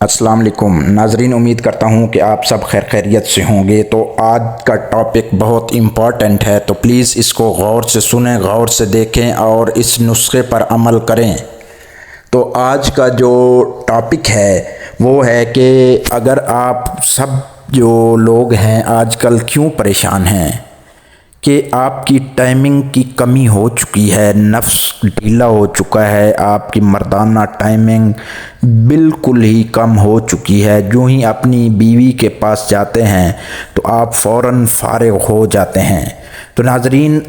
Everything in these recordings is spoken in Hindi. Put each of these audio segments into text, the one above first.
अस्सलाम वालेकुम नाजरीन, उम्मीद करता हूँ कि आप सब खैर खैरियत से होंगे। तो आज का टॉपिक बहुत इम्पॉर्टेंट है, तो प्लीज़ इसको गौर से सुनें, गौर से देखें और इस नुस्खे पर अमल करें। तो आज का जो टॉपिक है वो है कि अगर आप सब जो लोग हैं आजकल क्यों परेशान हैं कि आपकी टाइमिंग की कमी हो चुकी है, नफ्स ढीला हो चुका है, आपकी मर्दाना टाइमिंग बिल्कुल ही कम हो चुकी है। जो ही अपनी बीवी के पास जाते हैं तो आप फ़ौरन फारिग हो जाते हैं। तो नाजरीन,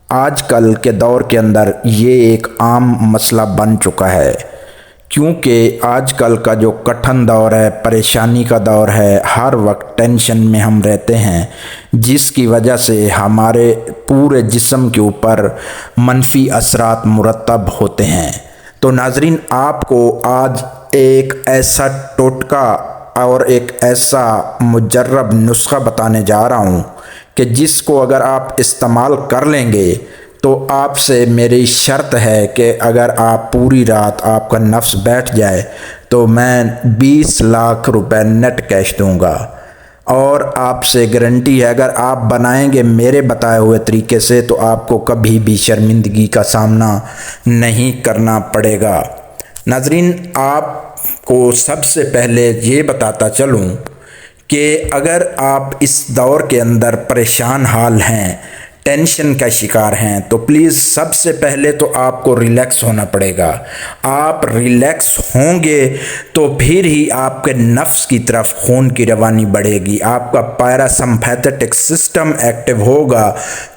आजकल के दौर के अंदर ये एक आम मसला बन चुका है, क्योंकि आजकल का जो कठिन दौर है, परेशानी का दौर है, हर वक्त टेंशन में हम रहते हैं, जिसकी वजह से हमारे पूरे जिस्म के ऊपर मनफी असरात मुरतब होते हैं। तो नाजरीन, आपको आज एक ऐसा टोटका और एक ऐसा मुजर्रब नुस्खा बताने जा रहा हूँ कि जिसको अगर आप इस्तेमाल कर लेंगे तो आपसे मेरी शर्त है कि अगर आप पूरी रात आपका नफ्स बैठ जाए तो मैं 20 लाख रुपए नेट कैश दूंगा। और आपसे गारंटी है, अगर आप बनाएंगे मेरे बताए हुए तरीके से तो आपको कभी भी शर्मिंदगी का सामना नहीं करना पड़ेगा। नाजरीन, आपको सबसे पहले ये बताता चलूँ कि अगर आप इस दौर के अंदर परेशान हाल हैं, टेंशन का शिकार हैं, तो प्लीज़ सबसे पहले तो आपको रिलैक्स होना पड़ेगा। आप रिलैक्स होंगे तो फिर ही आपके नफ्स की तरफ खून की रवानी बढ़ेगी, आपका पैरासिम्पैथेटिक सिस्टम एक्टिव होगा,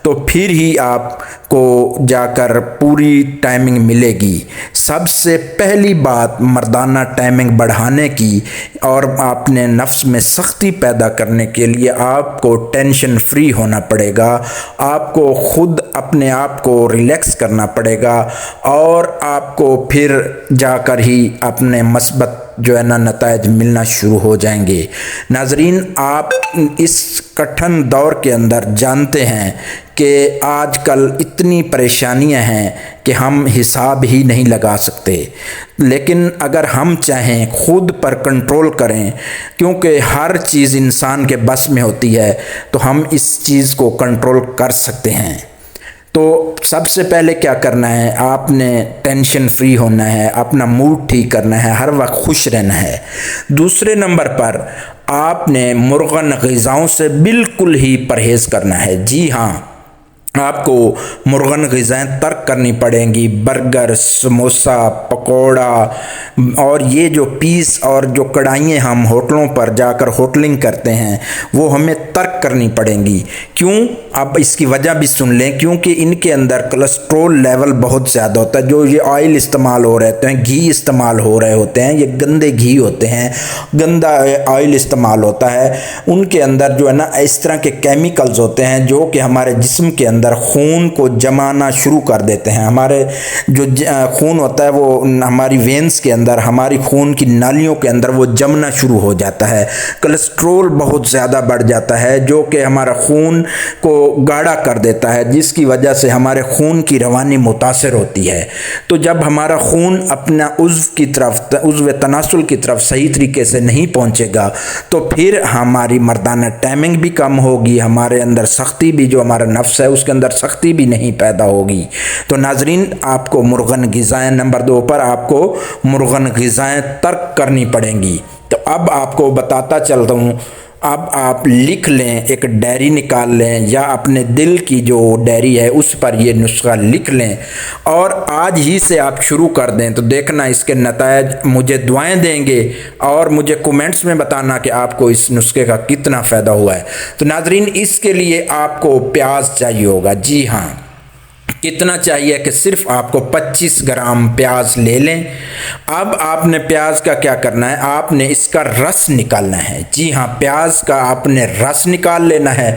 तो फिर ही आपको जाकर पूरी टाइमिंग मिलेगी। सबसे पहली बात मर्दाना टाइमिंग बढ़ाने की और अपने नफ्स में सख्ती पैदा करने के लिए आपको टेंशन फ्री होना पड़ेगा, आपको खुद अपने आप को रिलैक्स करना पड़ेगा और आपको फिर जाकर ही अपने मस्बत जो है ना नताइज मिलना शुरू हो जाएंगे। नाजरीन, आप इस कठिन दौर के अंदर जानते हैं कि आजकल इतनी परेशानियां हैं कि हम हिसाब ही नहीं लगा सकते, लेकिन अगर हम चाहें खुद पर कंट्रोल करें, क्योंकि हर चीज़ इंसान के बस में होती है, तो हम इस चीज़ को कंट्रोल कर सकते हैं। तो सबसे पहले क्या करना है, आपने टेंशन फ्री होना है, अपना मूड ठीक करना है, हर वक्त खुश रहना है। दूसरे नंबर पर आपने मुर्गन ग़िज़ाओं से बिल्कुल ही परहेज़ करना है। जी हाँ, आपको मुर्गन ग़िज़ाएँ तर्क करनी पड़ेंगी। बर्गर, समोसा, पकोड़ा और ये जो पीस और जो कढ़ाइयाँ हम होटलों पर जाकर होटलिंग करते हैं वो हमें तर्क करनी पड़ेंगी। क्यों? अब इसकी वजह भी सुन लें, क्योंकि इनके अंदर कोलेस्ट्रॉल लेवल बहुत ज़्यादा होता है। जो ये ऑयल इस्तेमाल हो रहे होते हैं, घी इस्तेमाल हो रहे होते हैं, ये गंदे घी होते हैं, गंदा ऑयल इस्तेमाल होता है, उनके अंदर जो है ना इस तरह के केमिकल्स होते हैं जो कि हमारे जिस्म के अंदर खून को जमाना शुरू कर देते हैं। हमारे जो खून होता है वो हमारी वेंस के अंदर, हमारी खून की नालियों के अंदर वो जमना शुरू हो जाता है। कोलेस्ट्रॉल बहुत ज़्यादा बढ़ जाता है जो कि हमारा खून को गाढ़ा कर देता है, जिसकी वजह से हमारे खून की रवानी मुतासर होती है। तो जब हमारा खून अपना उज़्व की तरफ, उज़्व तनासुल की तरफ सही तरीके से नहीं पहुँचेगा तो फिर हमारी मर्दाना टाइमिंग भी कम होगी, हमारे अंदर सख्ती भी, जो हमारा नफ्स है उसके अंदर सख्ती भी नहीं पैदा होगी। तो नाजरीन, आपको मुर्गन ग़िज़ाएँ, नंबर 2 पर आपको मुर्गन ग़िज़ाएँ तर्क करनी पड़ेंगी। तो अब आपको बताता चलता हूँ, अब आप लिख लें, एक डायरी निकाल लें या अपने दिल की जो डायरी है उस पर ये नुस्खा लिख लें और आज ही से आप शुरू कर दें। तो देखना इसके नतायज, मुझे दुआएं देंगे और मुझे कमेंट्स में बताना कि आपको इस नुस्खे का कितना फ़ायदा हुआ है। तो नाजरीन, इसके लिए आपको प्याज चाहिए होगा। जी हाँ, कितना चाहिए कि सिर्फ आपको 25 ग्राम प्याज ले लें। अब आपने प्याज का क्या करना है, आपने इसका रस निकालना है। जी हाँ, प्याज का आपने रस निकाल लेना है।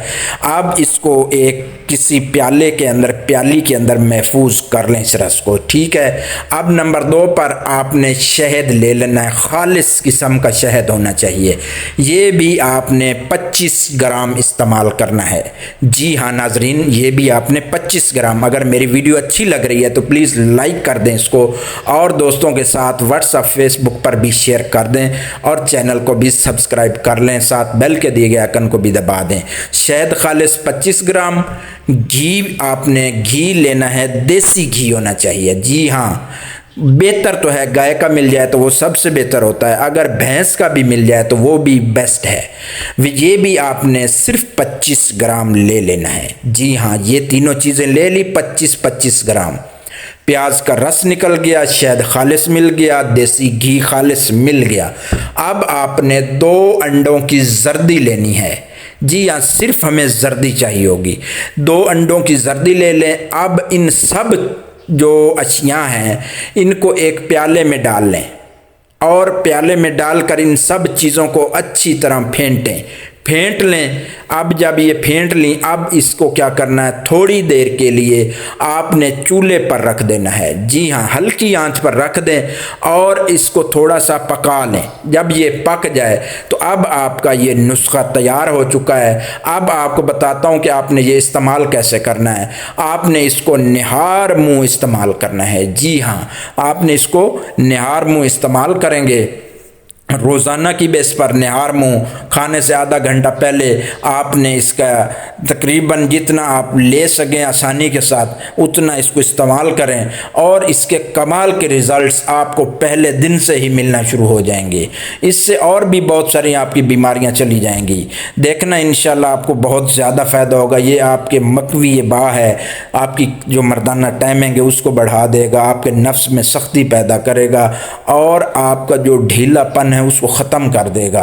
अब इसको एक किसी प्याले के अंदर, प्याली के अंदर महफूज कर लें इस रस को, ठीक है। अब नंबर 2 पर आपने शहद ले लेना है, खालिस किस्म का शहद होना चाहिए। ये भी आपने 25 ग्राम इस्तेमाल करना है। जी हाँ नाजरीन, ये भी आपने 25 ग्राम, अगर मेरी वीडियो अच्छी लग रही है तो प्लीज़ लाइक कर दें इसको, और दोस्तों के साथ व्हाट्सएप फेसबुक पर भी शेयर कर दें, और चैनल को भी सब्सक्राइब कर लें, साथ बेल के दिए गए आइकन को भी दबा दें। शहद खालिस 25 ग्राम, घी आपने घी लेना है, देसी घी होना चाहिए। जी हाँ, बेहतर तो है गाय का मिल जाए तो वो सबसे बेहतर होता है, अगर भैंस का भी मिल जाए तो वो भी बेस्ट है। ये भी आपने सिर्फ 25 ग्राम ले लेना है। जी हाँ, ये तीनों चीज़ें ले ली 25-25 ग्राम। प्याज का रस निकल गया, शहद खालिस मिल गया, देसी घी खालिस मिल गया। अब आपने 2 अंडों की जर्दी लेनी है। जी हाँ, सिर्फ हमें जर्दी चाहिए होगी। 2 अंडों की जर्दी ले लें। अब इन सब जो अशियाँ हैं इनको एक प्याले में डाल लें, और प्याले में डालकर इन सब चीज़ों को अच्छी तरह फेंट लें। अब जब ये फेंट ली, अब इसको क्या करना है, थोड़ी देर के लिए आपने चूल्हे पर रख देना है। जी हाँ, हल्की आंच पर रख दें और इसको थोड़ा सा पका लें। जब ये पक जाए तो अब आपका ये नुस्खा तैयार हो चुका है। अब आपको बताता हूँ कि आपने ये इस्तेमाल कैसे करना है। आपने इसको निहार मुँह इस्तेमाल करना है। जी हाँ, आपने इसको निहार मुँह इस्तेमाल करेंगे रोज़ाना की बेस पर। निहार मुँह खाने से आधा घंटा पहले आपने इसका तकरीबन जितना आप ले सकें आसानी के साथ उतना इसको इस्तेमाल करें, और इसके कमाल के रिज़ल्ट्स आपको पहले दिन से ही मिलना शुरू हो जाएंगे। इससे और भी बहुत सारी आपकी बीमारियां चली जाएंगी। देखना इंशाल्लाह आपको बहुत ज़्यादा फ़ायदा होगा। ये आपके मकवी ये बा है, आपकी जो मर्दाना टाइमिंग है उसको बढ़ा देगा, आपके नफ्स में सख्ती पैदा करेगा, और आपका जो ढीलापन उसको ख़त्म कर देगा,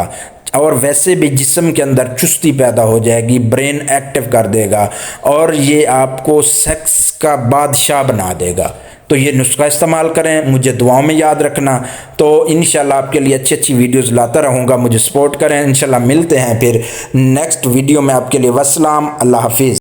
और वैसे भी जिस्म के अंदर चुस्ती पैदा हो जाएगी, ब्रेन एक्टिव कर देगा, और ये आपको सेक्स का बादशाह बना देगा। तो ये नुस्खा इस्तेमाल करें, मुझे दुआओं में याद रखना। तो इंशाल्लाह आपके लिए अच्छी अच्छी वीडियोस लाता रहूँगा, मुझे सपोर्ट करें। इंशाल्लाह मिलते हैं फिर नेक्स्ट वीडियो में आपके लिए। वस्सलाम, अल्लाह हाफिज़।